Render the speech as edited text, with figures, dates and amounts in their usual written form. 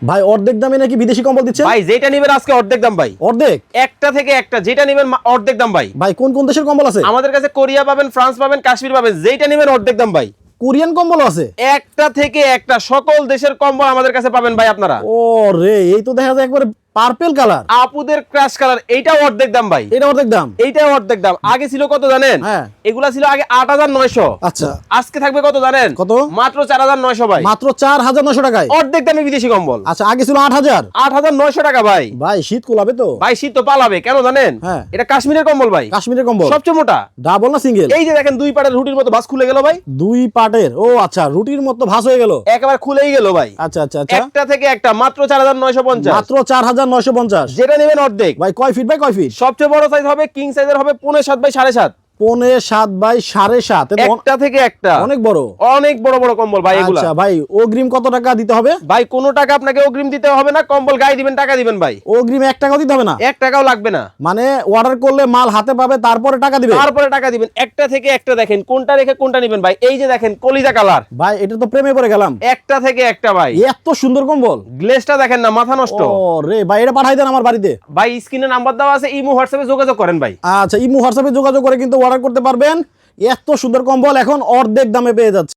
ভাই অর্ধেক দামে নাকি বিদেশি কম্বল দিচ্ছে? ভাই যেটা নেবেন আজকে অর্ধেক দাম ভাই। অর্ধেক? একটা থেকে একটা যেটা নেবেন অর্ধেক দাম ভাই। ভাই কোন কোন দেশের কম্বল আছে? আমাদের কাছে কোরিয়া পাবেন, ফ্রান্স পাবেন, কাশ্মীর পাবেন, যেটা নেবেন অর্ধেক দাম ভাই। কোরিয়ান কম্বল আছে? একটা থেকে একটা সকল দেশের কম্বল আমাদের কাছে পাবেন ভাই আপনারা। ও রে, এই তো দেখা যায় একবারে পার্পল কালার, আপুদের ক্রাশ কালার, এইটাও অর্ধেক দাম ভাই। এটা অর্ধেক দাম? এইটাও অর্ধেক দাম। আগে ছিল কত জানেন? হ্যাঁ। এগুলা ছিল আগে ৮৯০০। আচ্ছা, আজকে থাকবে কত জানেন? কত? মাত্র ৪৯০০ ভাই। মাত্র ৪৯০০ টাকায় অর্ধেক দামে বিদেশি কম্বল। আচ্ছা, আগে ছিল ৮০০০। ৮৯০০ টাকা ভাই। ভাই শীত কোলাবে তো? ভাই শীত তো পালাবে, কেন জানেন? হ্যাঁ। এটা কাশ্মীরের কম্বল ভাই, কাশ্মীরের কম্বল। সবচেয়ে মোটা। ডাবল না সিঙ্গেল? এই যে দেখেন দুই পাটের রুটির মতো ভাঁজ খুলে গেল ভাই। দুই পাটের? ও আচ্ছা, রুটির মতো ভাঁজ হয়ে গেল, একেবারে খুলেই গেল ভাই। আচ্ছা আচ্ছা আচ্ছা। একটা থেকে একটা মাত্র ৪৯৫০। মাত্র ৪৯৫০। যেটা নেবেন অর্ধেক। ভাই কয় ফিট বাই কয় ফিট? সবচেয়ে বড় সাইজ হবে কিং সাইজের হবে ৭.৫ বাই ৭.৫। ৭.৫ বাই ৭.৫। একটা থেকে একটা অনেক বড়, অনেক বড় বড় কম্বল ভাই এগুলা। আচ্ছা ভাই, অগ্রিম কত টাকা দিতে হবে? ভাই কোনো টাকা আপনাকে অগ্রিম দিতে হবে না, কম্বল গায়ে দিবেন, টাকা দিবেন ভাই। অগ্রিম ১ টাকাও দিতে হবে না? ১ টাকাও লাগবে না। মানে অর্ডার করলে মাল হাতে পাবে, তারপরে টাকা দিবে? তারপরে টাকা দিবেন। একটা থেকে একটা দেখেন কোনটা রেখে কোনটা নেবেন ভাই। এই যে দেখেন কলিজা কালার, ভাই এটা তো প্রেমে পড়ে গেলাম। একটা থেকে একটা ভাই। এত সুন্দর কম্বল, গ্লেজটা দেখেন না, মাথা নষ্ট। ও রে ভাই, এটা পাঠাই দেন আমার বাড়িতে। ভাই স্ক্রিনে নাম্বার দেওয়া আছে, ইমো হোয়াটসঅ্যাপে যোগাযোগ করেন ভাই। আচ্ছা, ইমো হোয়াটসঅ্যাপে যোগাযোগ করে কিন্তু অর্ডার করতে পারবেন। এত সুন্দর কম্বল এখন অর্ধেক দামে পেয়ে যাচ্ছে।